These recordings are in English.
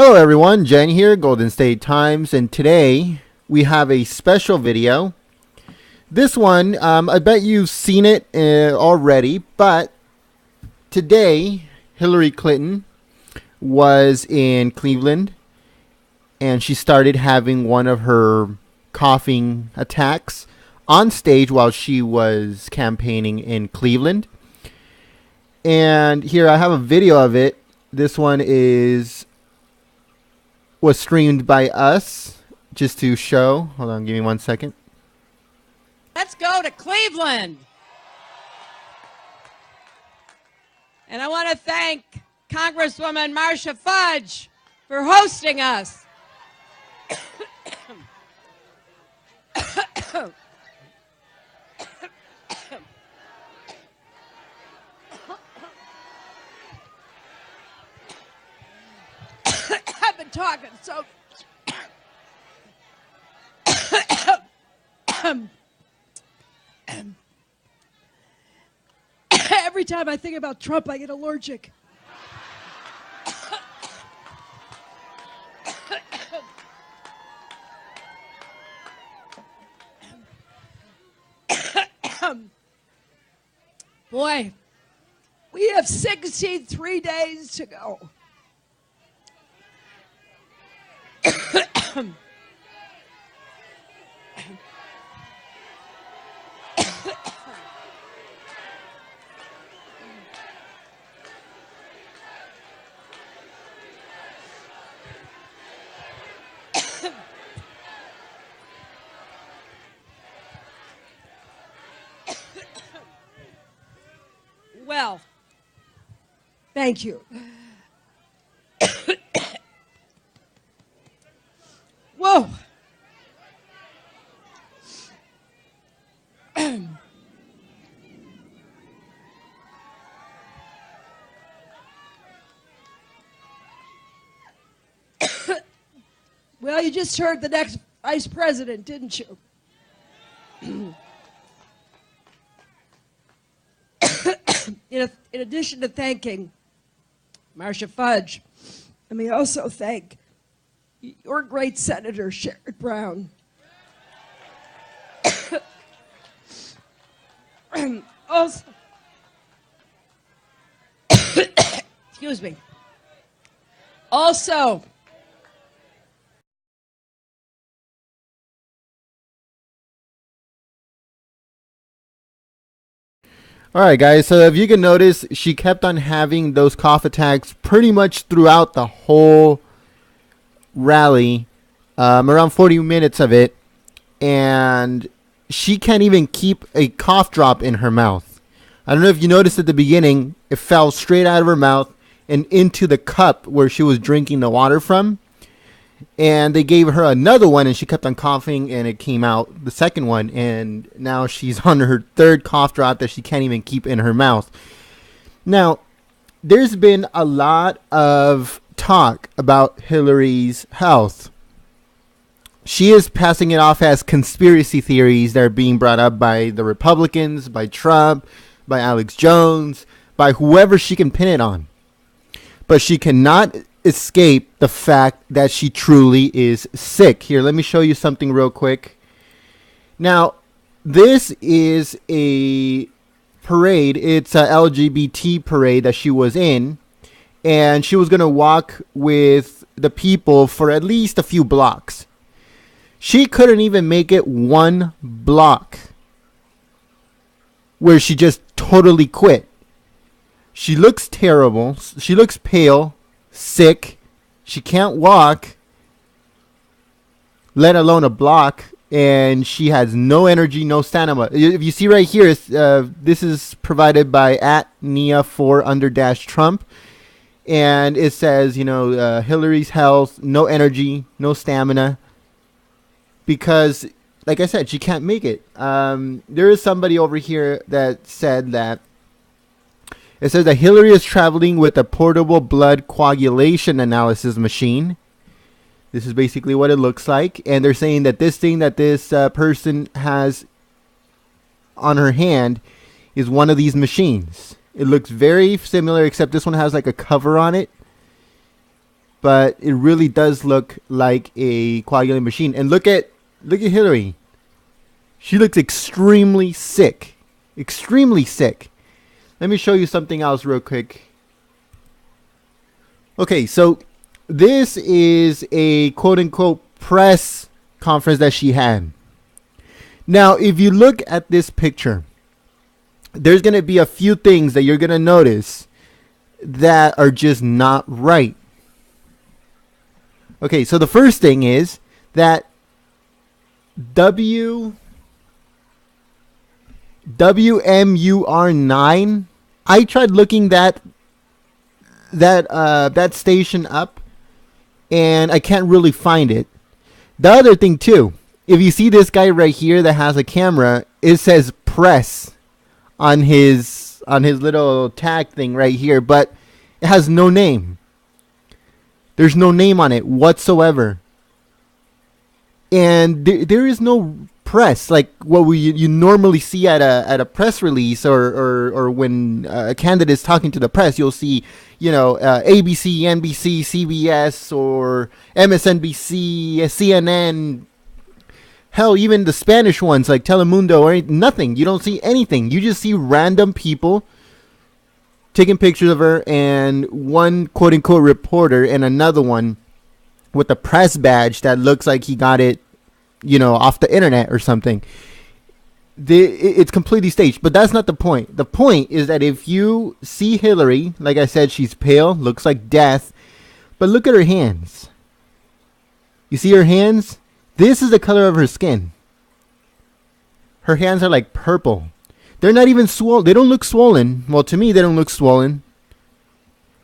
Hello everyone, Jen here, Golden State Times, and today we have a special video. This one, I bet you've seen it already, but today Hillary Clinton was in Cleveland and she started having one of her coughing attacks on stage while she was campaigning in Cleveland. And here I have a video of it. This one was streamed by us just to show. Hold on, give me 1 second. Let's go to Cleveland. And I want to thank Congresswoman Marcia Fudge for hosting us. I've been talking so every time I think about Trump, I get allergic. Boy, we have 63 days to go. Well, thank you. Whoa. Well, you just heard the next vice president, didn't you? In addition to thanking Marcia Fudge, let me also thank your great Senator Sherrod Brown. Also, excuse me. Also, Alright guys, so if you can notice, she kept on having those cough attacks pretty much throughout the whole rally, around 40 minutes of it, and she can't even keep a cough drop in her mouth. I don't know if you noticed at the beginning, it fell straight out of her mouth and into the cup where she was drinking the water from. And they gave her another one and she kept on coughing and it came out, the second one, and now she's on her third cough drop that she can't even keep in her mouth. Now, there's been a lot of talk about Hillary's health. She is passing it off as conspiracy theories that are being brought up by the Republicans, by Trump, by Alex Jones, by whoever she can pin it on. But she cannot escape the fact that she truly is sick. Here, let me show you something real quick. Now, this is a parade. It's a LGBT parade that she was in. And she was going to walk with the people for at least a few blocks. She couldn't even make it one block where she just totally quit. She looks terrible. She looks pale, sick. She can't walk, let alone a block, and she has no energy, no stamina. If you see right here, this is provided by @Nia4_Trump, and it says, Hillary's health, no energy, no stamina, because, like I said, she can't make it. There is somebody over here that said that it says that Hillary is traveling with a portable blood coagulation analysis machine. This is basically what it looks like. And they're saying that this thing that this person has on her hand is one of these machines. It looks very similar, except this one has like a cover on it. but it really does look like a coagulating machine. And look at Hillary. She looks extremely sick. Extremely sick. Let me show you something else real quick. Okay, so this is a quote-unquote press conference that she had. Now, if you look at this picture, there's going to be a few things that you're going to notice that are just not right. Okay, so the first thing is that WMUR9, I tried looking that station up, and I can't really find it. The other thing too, if you see this guy right here that has a camera, it says press on his little tag thing right here, but it has no name. There's no name on it whatsoever. And there is no press like what you normally see at a press release, or when a candidate is talking to the press. You'll see, ABC, NBC, CBS, or MSNBC, CNN. Hell, even the Spanish ones like Telemundo or nothing. You don't see anything. You just see random people taking pictures of her, and one quote-unquote reporter and another one with a press badge that looks like he got it, off the internet or something. It's completely staged, but that's not the point. The point is that if you see Hillary, like I said, she's pale, looks like death, but look at her hands. You see her hands? This is the color of her skin. Her hands are like purple. They're not even swollen. They don't look swollen. Well, to me, they don't look swollen.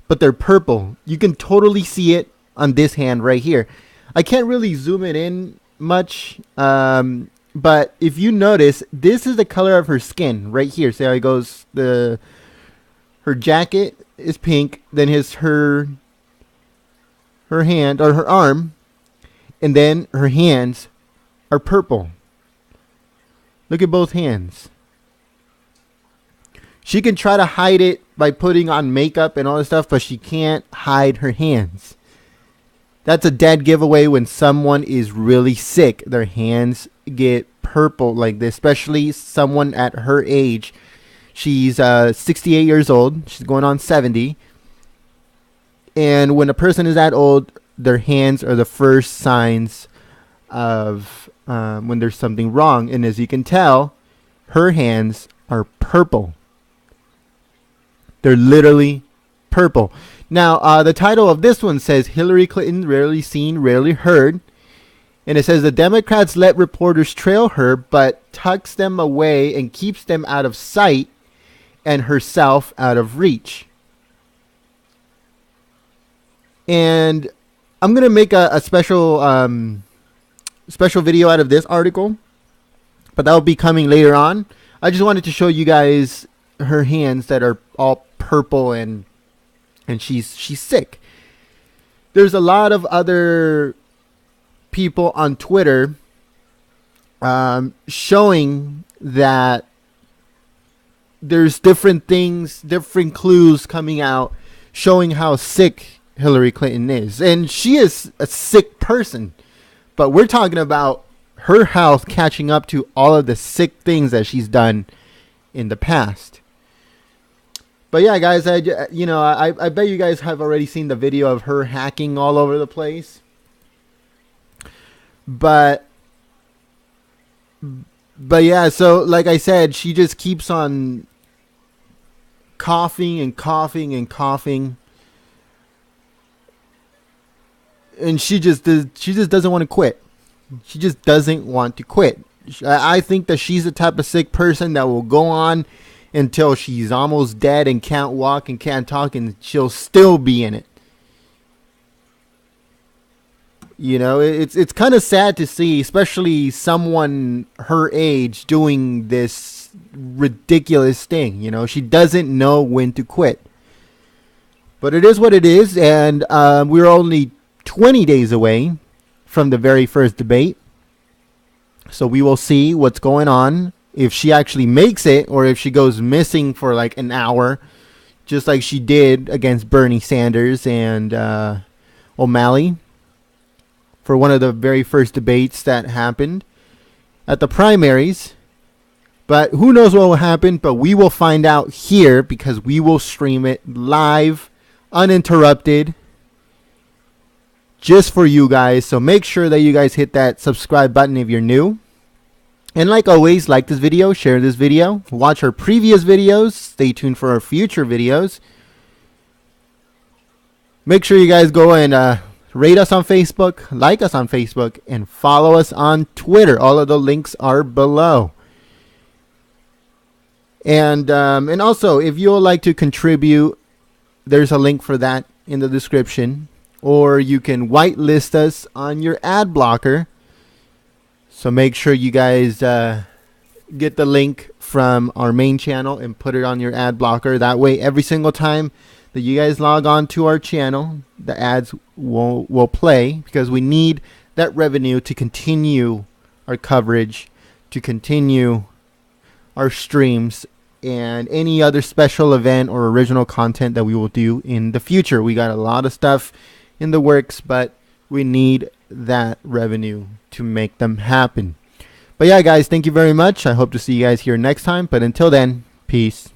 But they're purple. You can totally see it on this hand right here. I can't really zoom it in much. But if you notice, this is the color of her skin right here. See how it goes? Her jacket is pink. Then her hand, or her arm. And then her hands are purple. Look at both hands. She can try to hide it by putting on makeup and all this stuff, but she can't hide her hands. That's a dead giveaway when someone is really sick. Their hands get purple like this, especially someone at her age. She's 68 years old. She's going on 70. And when a person is that old, their hands are the first signs of when there's something wrong. And as you can tell, her hands are purple. They're literally purple. Now, the title of this one says, Hillary Clinton, rarely seen, rarely heard. And it says, the Democrats let reporters trail her, but tucks them away and keeps them out of sight and herself out of reach. And I'm going to make a special video out of this article, but that will be coming later on. I just wanted to show you guys her hands that are all purple, and she's sick. There's a lot of other people on Twitter showing that there's different things, different clues coming out showing how sick Hillary Clinton is. And she is a sick person, but we're talking about her health catching up to all of the sick things that she's done in the past. But yeah, guys, I bet you guys have already seen the video of her hacking all over the place. But yeah, so like I said, she just keeps on coughing and coughing and coughing. And she just doesn't want to quit. She just doesn't want to quit. I think that she's the type of sick person that will go on until she's almost dead and can't walk and can't talk, and she'll still be in it. It's kind of sad to see, especially someone her age doing this ridiculous thing. She doesn't know when to quit. But it is what it is, and we're only 20 days away from the very first debate. So we will see what's going on, if she actually makes it, or if she goes missing for like an hour, just like she did against Bernie Sanders. And O'Malley for one of the very first debates that happened at the primaries. But who knows what will happen, but we will find out here because we will stream it live, uninterrupted, just for you guys. So make sure that you guys hit that subscribe button if you're new. And like always, like this video, share this video, watch our previous videos, stay tuned for our future videos. Make sure you guys go and rate us on Facebook, like us on Facebook, and follow us on Twitter. All of the links are below. And also, if you would like to contribute, there's a link for that in the description. Or you can whitelist us on your ad blocker. So make sure you guys get the link from our main channel and put it on your ad blocker. That way, every single time that you guys log on to our channel, the ads will play, because we need that revenue to continue our coverage, to continue our streams, and any other special event or original content that we will do in the future. We got a lot of stuff in the works, but we need that revenue to make them happen. But yeah, guys, thank you very much. I hope to see you guys here next time. But until then, peace.